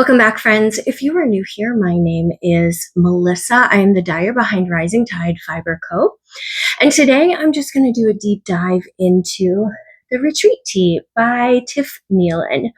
Welcome back, friends. If you are new here, my name is Melissa. I am the dyer behind Rising Tide Fiber Co. And today I'm just going to do a deep dive into the Retreat Tee by Tif Neilan.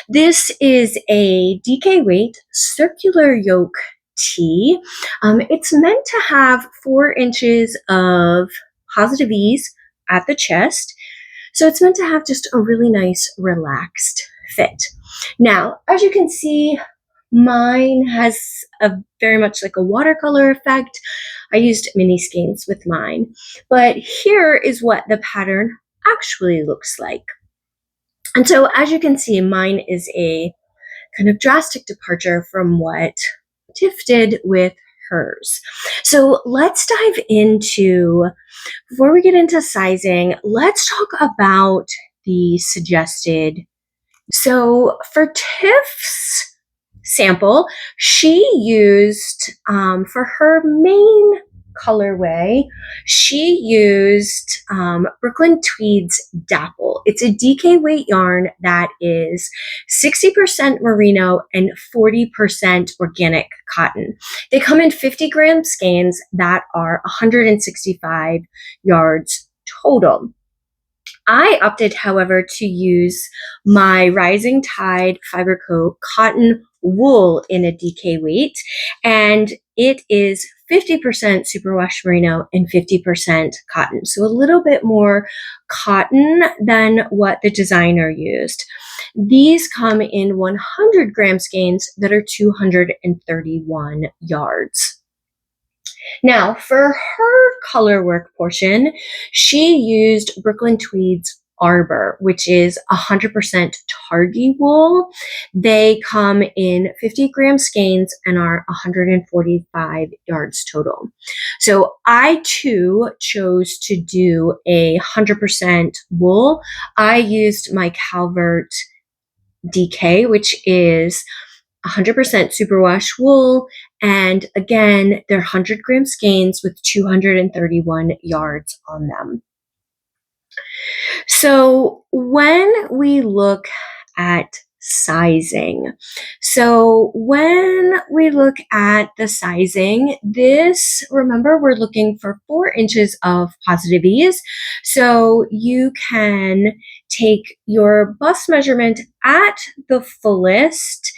This is a DK weight circular yoke tee. It's meant to have 4 inches of positive ease at the chest. So it's meant to have just a really nice, relaxed fit. Now, as you can see, mine has a very much like a watercolor effect. I used mini skeins with mine, but here is what the pattern actually looks like. And so as you can see, mine is a kind of drastic departure from what Tif did with hers. So let's dive into, before we get into sizing, let's talk about the suggested. So for Tif's sample, she used, for her main colorway, she used Brooklyn Tweed's Dapple. It's a DK weight yarn that is 60% merino and 40% organic cotton. They come in 50 gram skeins that are 165 yards total. I opted, however, to use my Rising Tide Fiber Co. cotton wool in a DK weight, and it is 50% superwash merino and 50% cotton. So a little bit more cotton than what the designer used. These come in 100 gram skeins that are 231 yards. Now, for her color work portion, she used Brooklyn Tweed's Arbor, which is 100% Targhee wool. They come in 50 gram skeins and are 145 yards total. So I too chose to do 100% wool. I used my Calvert DK, which is 100% superwash wool, and again, they're 100 gram skeins with 231 yards on them. So when we look at sizing, this, remember, we're looking for 4 inches of positive ease. So you can take your bust measurement at the fullest,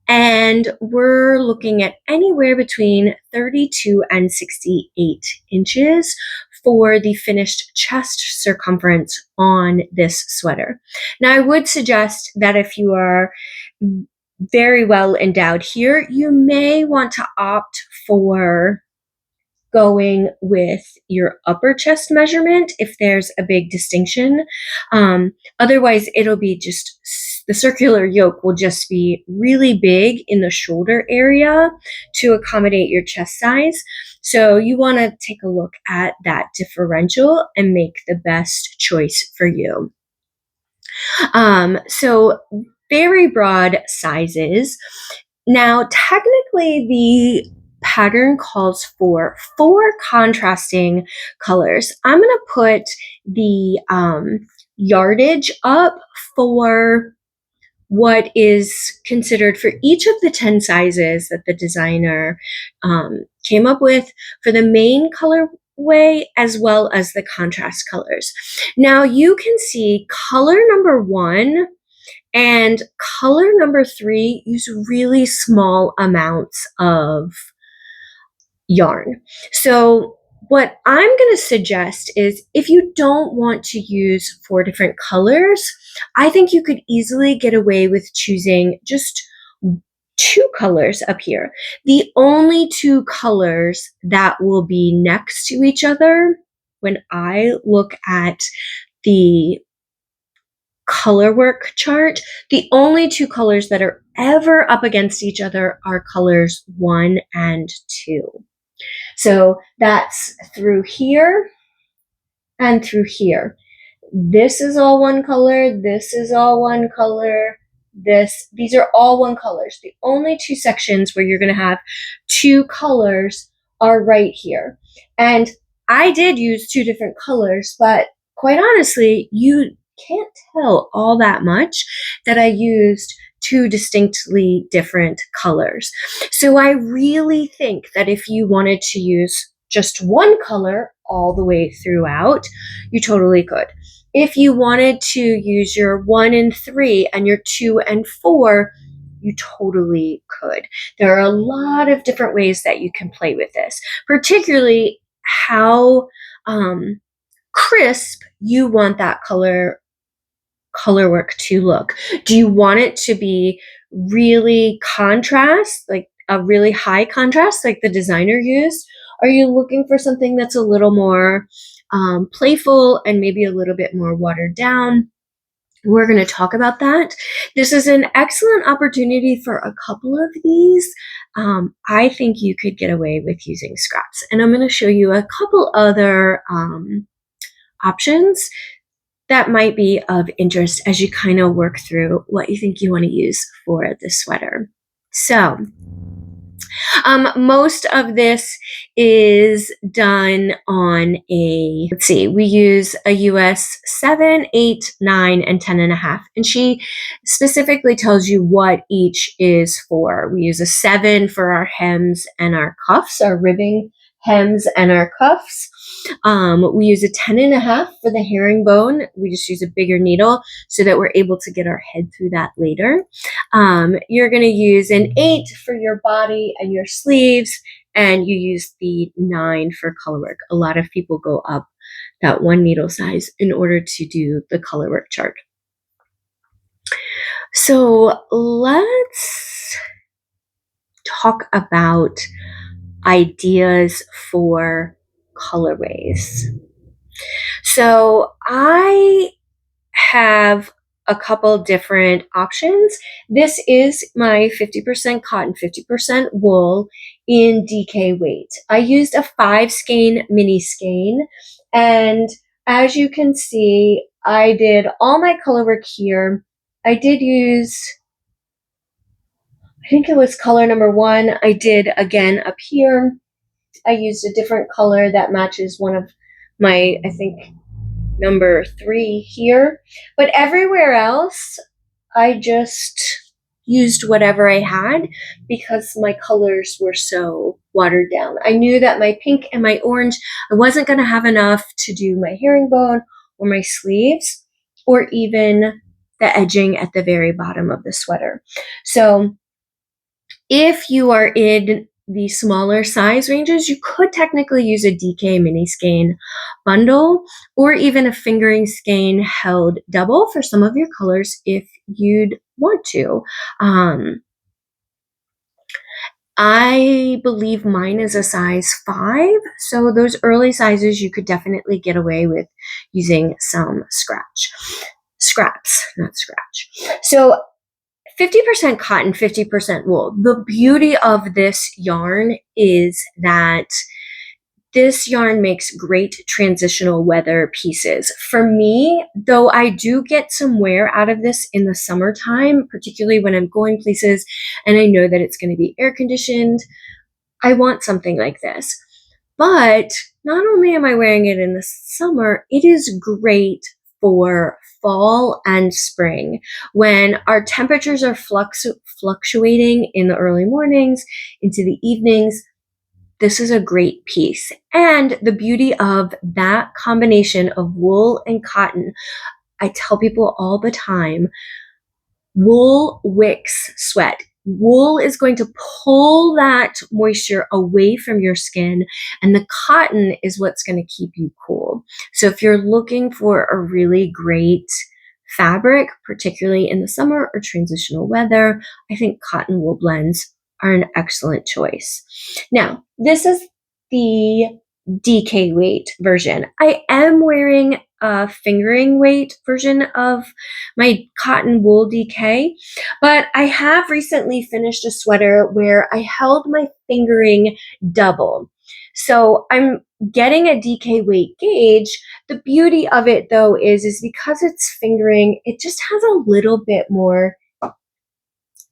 and we're looking at anywhere between 32 and 68 inches for the finished chest circumference on this sweater. Now, I would suggest that if you are very well endowed here, you may want to opt for going with your upper chest measurement if there's a big distinction. Otherwise, it'll be just, the circular yoke will just be really big in the shoulder area to accommodate your chest size. So you want to take a look at that differential and make the best choice for you. So very broad sizes. Now, technically, the pattern calls for 4 contrasting colors. I'm going to put the yardage up for what is considered for each of the 10 sizes that the designer came up with for the main colorway as well as the contrast colors. Now you can see color number 1 and color number 3 use really small amounts of yarn. So what I'm going to suggest is, if you don't want to use 4 different colors, I think you could easily get away with choosing just 2 colors up here. The only 2 colors that will be next to each other when I look at the color work chart, the only 2 colors that are ever up against each other are colors 1 and 2. So that's through here and through here. This is all one color. This is all one color. These are all one colors. The only 2 sections where you're going to have 2 colors are right here. And I did use 2 different colors, but quite honestly, you can't tell all that much that I used two distinctly different colors. So I really think that if you wanted to use just one color all the way throughout, you totally could. If you wanted to use your 1 and 3 and your 2 and 4, you totally could. There are a lot of different ways that you can play with this, particularly how crisp you want that color work to look. Do you want it to be really contrast, like a really high contrast like the designer used? Are you looking for something that's a little more playful and maybe a little bit more watered down? We're going to talk about that. This is an excellent opportunity for a couple of these. I think you could get away with using scraps, and I'm going to show you a couple other options that might be of interest as you kind of work through what you think you want to use for the sweater. So most of this is done on a, let's see, we use a US 7, 8, 9, and 10.5. And she specifically tells you what each is for. We use a 7 for our hems and our cuffs, our ribbing hems and our cuffs. We use a 10.5 for the herringbone. We just use a bigger needle so that we're able to get our head through that later. You're going to use an 8 for your body and your sleeves, and you use the 9 for color work. A lot of people go up that one needle size in order to do the color work chart. So let's talk about ideas for colorways. So I have a couple different options. This is my 50% cotton, 50% wool in DK weight. I used a 5 skein mini skein, and as you can see, I did all my color work here. I did use, I think it was color number 1. I did again up here. I used a different color that matches one of my, I think, number 3 here. But everywhere else, I just used whatever I had because my colors were so watered down. I knew that my pink and my orange, I wasn't going to have enough to do my herringbone or my sleeves or even the edging at the very bottom of the sweater. So if you are in the smaller size ranges, you could technically use a DK mini skein bundle or even a fingering skein held double for some of your colors if you'd want to. I believe mine is a size 5, so those early sizes you could definitely get away with using some scraps, not scratch. So 50% cotton, 50% wool. The beauty of this yarn is that this yarn makes great transitional weather pieces. For me, though, I do get some wear out of this in the summertime, particularly when I'm going places and I know that it's going to be air conditioned. I want something like this. But not only am I wearing it in the summer, it is great for fall and spring when our temperatures are fluctuating in the early mornings into the evenings. This is a great piece. And the beauty of that combination of wool and cotton, I tell people all the time, wool wicks sweat. Wool is going to pull that moisture away from your skin, and the cotton is what's going to keep you cool. So if you're looking for a really great fabric, particularly in the summer or transitional weather, I think cotton wool blends are an excellent choice. Now, this is the DK weight version. I am wearing a fingering weight version of my cotton wool DK, but I have recently finished a sweater where I held my fingering double. So I'm getting a DK weight gauge. The beauty of it though is because it's fingering, it just has a little bit more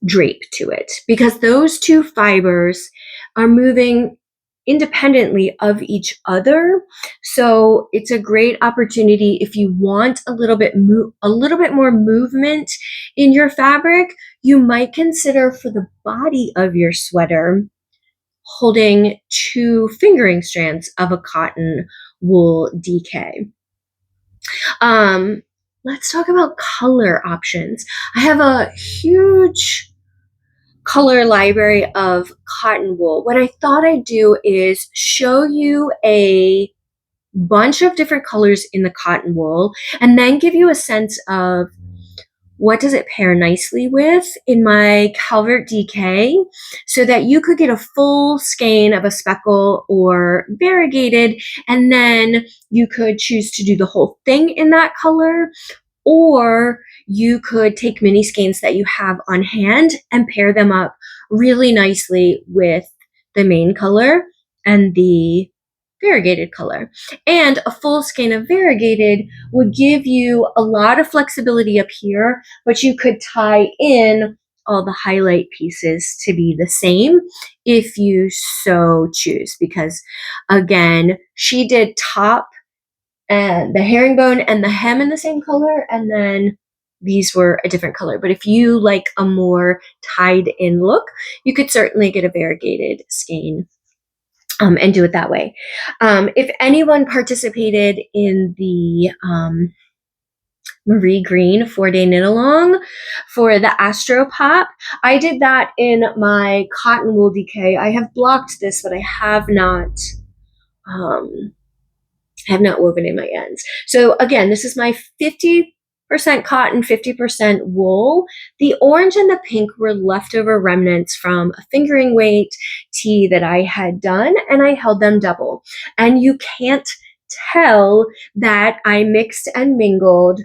drape to it because those two fibers are moving independently of each other. So it's a great opportunity if you want a little bit more movement in your fabric. You might consider for the body of your sweater holding 2 fingering strands of a cotton wool DK. Let's talk about color options. I have a huge color library of cotton wool. What I thought I'd do is show you a bunch of different colors in the cotton wool and then give you a sense of what does it pair nicely with in my Calvert DK so that you could get a full skein of a speckle or variegated, and then you could choose to do the whole thing in that color, or you could take mini skeins that you have on hand and pair them up really nicely with the main color and the variegated color. And a full skein of variegated would give you a lot of flexibility up here, but you could tie in all the highlight pieces to be the same if you so choose, because again, she did top and the herringbone and the hem in the same color, and then these were a different color. But if you like a more tied in look, you could certainly get a variegated skein and do it that way. If anyone participated in the Marie Green 4-day knit along for the Astro Pop, I did that in my cotton wool DK. I have blocked this, but I have not woven in my ends. So again, this is my 50% cotton, 50% wool. The orange and the pink were leftover remnants from a fingering weight tee that I had done, and I held them double. And you can't tell that I mixed and mingled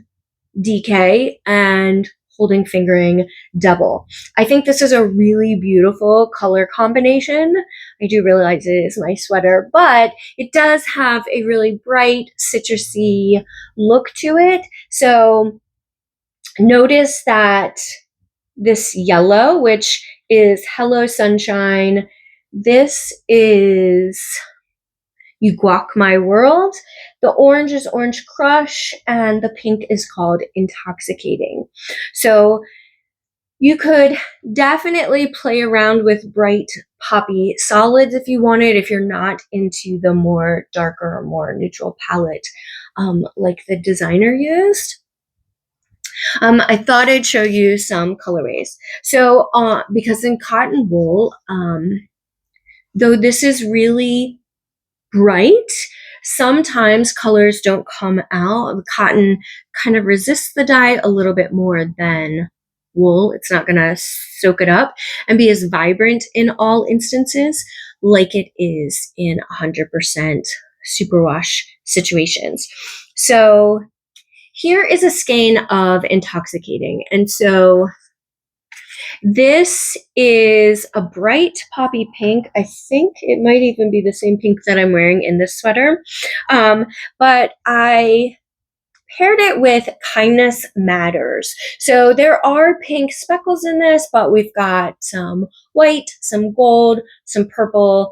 DK and holding fingering double. I think this is a really beautiful color combination. I do realize it is my sweater, but it does have a really bright citrusy look to it. So notice that this yellow, which is Hello Sunshine, this is You Guac My World. The orange is Orange Crush, and the pink is called Intoxicating. So you could definitely play around with bright poppy solids if you wanted, if you're not into the more darker, more neutral palette like the designer used. I thought I'd show you some colorways. So because in cotton wool, though this is really bright, sometimes colors don't come out. The cotton kind of resists the dye a little bit more than wool. It's not going to soak it up and be as vibrant in all instances like it is in 100% superwash situations. So here is a skein of Intoxicating. And so this is a bright poppy pink. I think it might even be the same pink that I'm wearing in this sweater. But I paired it with Kindness Matters. So there are pink speckles in this, but we've got some white, some gold, some purple.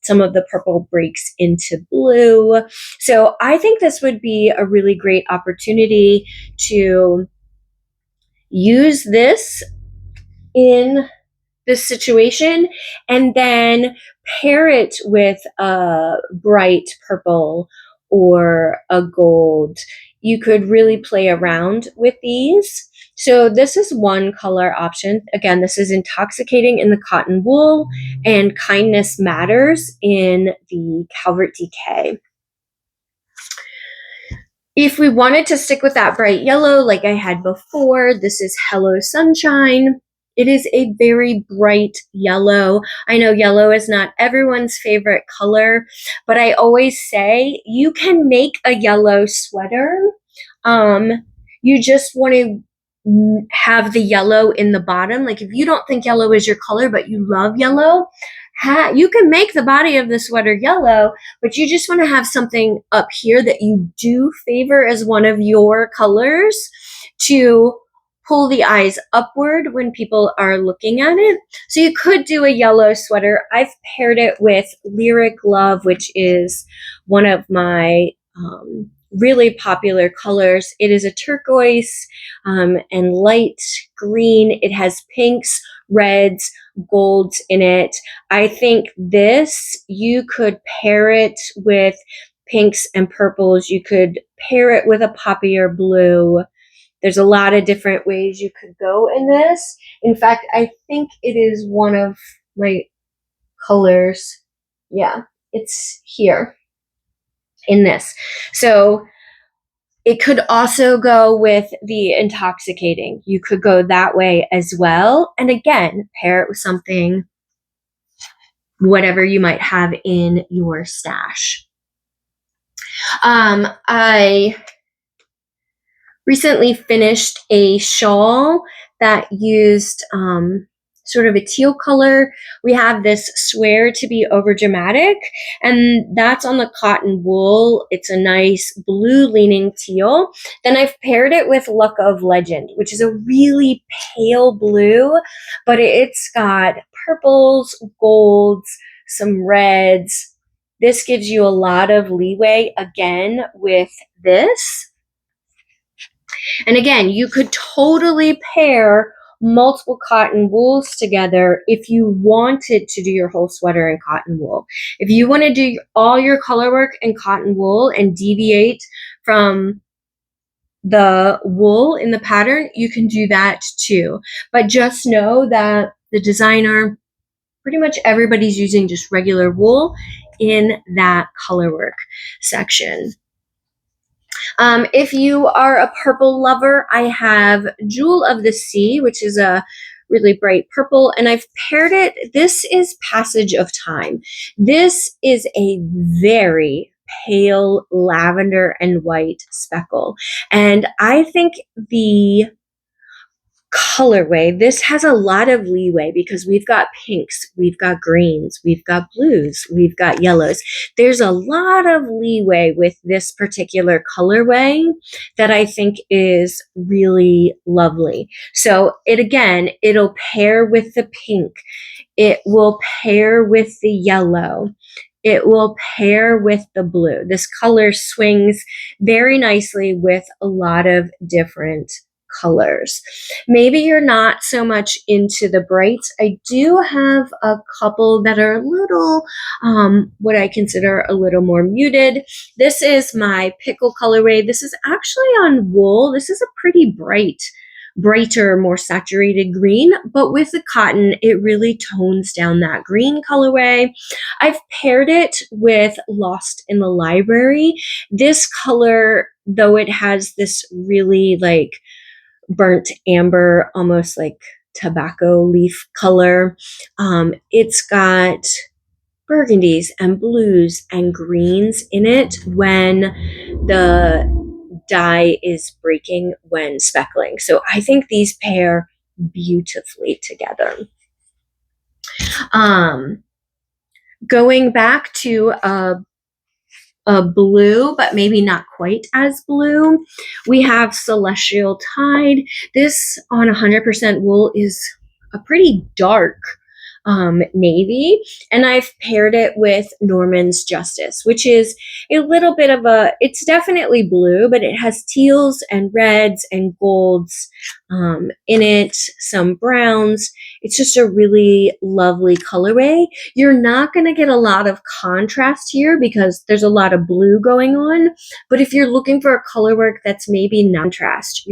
Some of the purple breaks into blue. So I think this would be a really great opportunity to use this in this situation and then pair it with a bright purple or a gold. You could really play around with these. So this is one color option. Again, this is Intoxicating in the cotton wool and Kindness Matters in the Calvert DK. If we wanted to stick with that bright yellow like I had before, this is Hello Sunshine. It is a very bright yellow. I know yellow is not everyone's favorite color, but I always say you can make a yellow sweater. You just want to have the yellow in the bottom. Like if you don't think yellow is your color, but you love yellow, you can make the body of the sweater yellow, but you just want to have something up here that you do favor as one of your colors to pull the eyes upward when people are looking at it. So you could do a yellow sweater. I've paired it with Lyric Love, which is one of my really popular colors. It is a turquoise and light green. It has pinks, reds, golds in it. I think this, you could pair it with pinks and purples. You could pair it with a poppier blue. There's a lot of different ways you could go in this. In fact, I think it is one of my colors. Yeah, it's here in this. So it could also go with the intoxicating. You could go that way as well. And again, pair it with something, whatever you might have in your stash. I recently finished a shawl that used sort of a teal color. We have this Swear to be over dramatic, and that's on the cotton wool. It's a nice blue leaning teal. Then I've paired it with Luck of Legend, which is a really pale blue, but it's got purples, golds, some reds. This gives you a lot of leeway again with this. And again, you could totally pair multiple cotton wools together if you wanted to do your whole sweater in cotton wool. If you want to do all your color work in cotton wool and deviate from the wool in the pattern, you can do that too. But just know that the designer, pretty much everybody's using just regular wool in that color work section. If you are a purple lover, I have Jewel of the Sea, which is a really bright purple, and I've paired it. This is Passage of Time. This is a very pale lavender and white speckle, and I think the colorway, this has a lot of leeway because we've got pinks, we've got greens, we've got blues, we've got yellows. There's a lot of leeway with this particular colorway that I think is really lovely. So it'll pair with the pink. It will pair with the yellow. It will pair with the blue. This color swings very nicely with a lot of different colors. Maybe you're not so much into the brights. I do have a couple that are a little, what I consider a little more muted. This is my pickle colorway. This is actually on wool. This is a pretty brighter, more saturated green, but with the cotton, it really tones down that green colorway. I've paired it with Lost in the Library. This color, though it has this really like burnt amber, almost like tobacco leaf color. It's got burgundies and blues and greens in it when the dye is breaking when speckling. So I think these pair beautifully together. Going back to a blue, but maybe not quite as blue, we have Celestial Tide. This on 100% wool is a pretty dark navy, and I've paired it with Norman's Justice, which is a little bit of it's definitely blue, but it has teals and reds and golds in it, some browns. It's just a really lovely colorway. You're not going to get a lot of contrast here because there's a lot of blue going on, but if you're looking for a color work that's maybe non-contrast,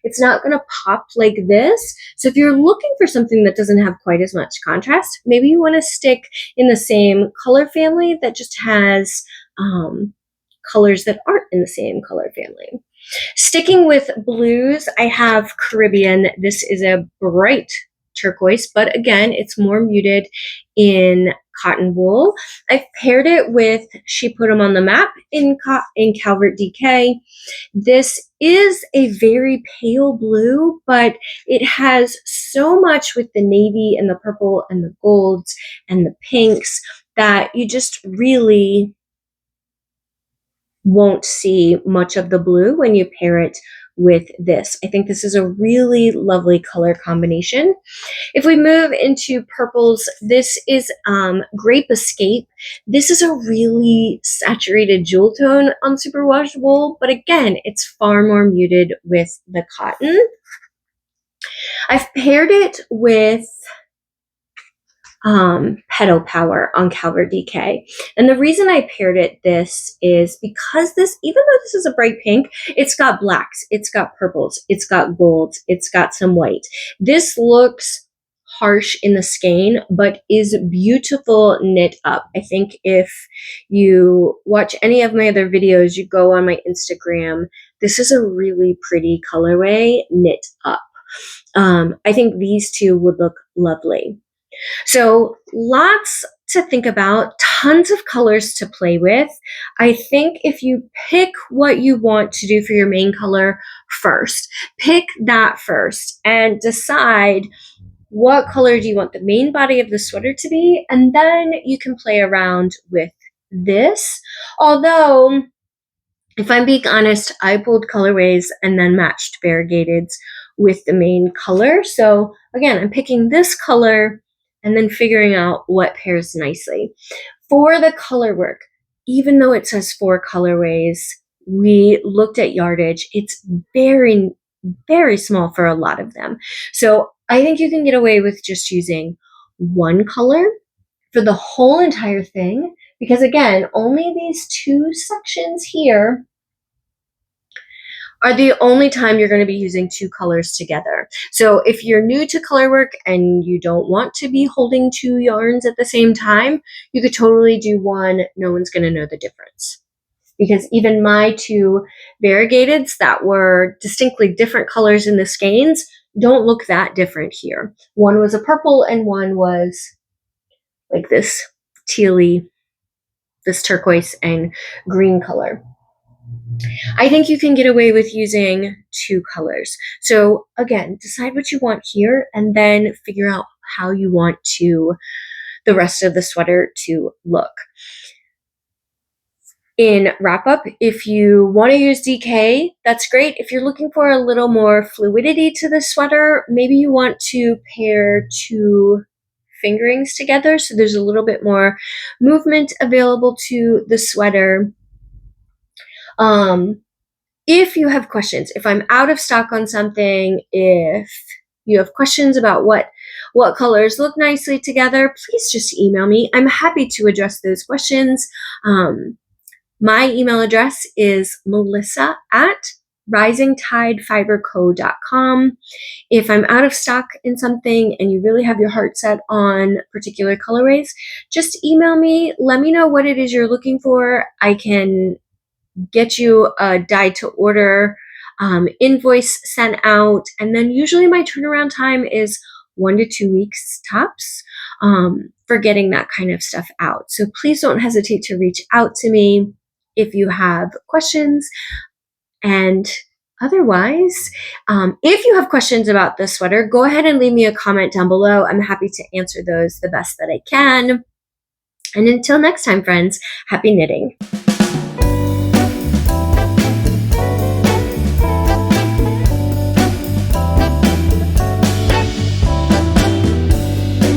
it's not going to pop like this. So if you're looking for something that doesn't have quite as much contrast, maybe you want to stick in the same color family that just has colors that aren't in the same color family. Sticking with blues, I have Caribbean. This is a bright turquoise, but again, it's more muted in cotton wool. I've paired it with She Put 'Em on the Map in Calvert DK. This is a very pale blue, but it has so much with the navy and the purple and the golds and the pinks that you just really won't see much of the blue when you pair it with this. I think this is a really lovely color combination. If we move into purples, this is Grape Escape. This is a really saturated jewel tone on Superwash wool, but again, it's far more muted with the cotton. I've paired it with Petal Power on Calvert DK. And the reason I paired this is because this, even though this is a bright pink, it's got blacks, it's got purples, it's got golds, it's got some white. This looks harsh in the skein, but is beautiful knit up. I think if you watch any of my other videos, you go on my Instagram, this is a really pretty colorway knit up. I think these two would look lovely. So lots to think about, tons of colors to play with. I think if you pick what you want to do for your main color first, pick that first and decide what color do you want the main body of the sweater to be, and then you can play around with this. Although, if I'm being honest, I pulled colorways and then matched variegateds with the main color. So again, I'm picking this color and then figuring out what pairs nicely. For the color work, even though it says 4 colorways, we looked at yardage. It's very, very small for a lot of them. So I think you can get away with just using 1 color for the whole entire thing, because again, only these 2 sections here are the only time you're going to be using 2 colors together. So if you're new to color work and you don't want to be holding 2 yarns at the same time, you could totally do 1. No one's going to know the difference. Because even my 2 variegateds that were distinctly different colors in the skeins don't look that different here. One was a purple and one was like this tealy, this turquoise and green color. I think you can get away with using 2 colors. So again, decide what you want here and then figure out how you want the rest of the sweater to look. In wrap up, if you want to use DK, that's great. If you're looking for a little more fluidity to the sweater, maybe you want to pair 2 fingerings together so there's a little bit more movement available to the sweater. If you have questions, if I'm out of stock on something, if you have questions about what colors look nicely together, please just email me. I'm happy to address those questions. My email address is melissa@risingtidefiberco.com. If I'm out of stock in something and you really have your heart set on particular colorways, just email me. Let me know what it is you're looking for. I can get you a dye to order invoice sent out, and then usually my turnaround time is 1 to 2 weeks tops for getting that kind of stuff out. So please don't hesitate to reach out to me if you have questions. And otherwise, if you have questions about this sweater, go ahead and leave me a comment down below. I'm happy to answer those the best that I can. And until next time, friends, happy knitting.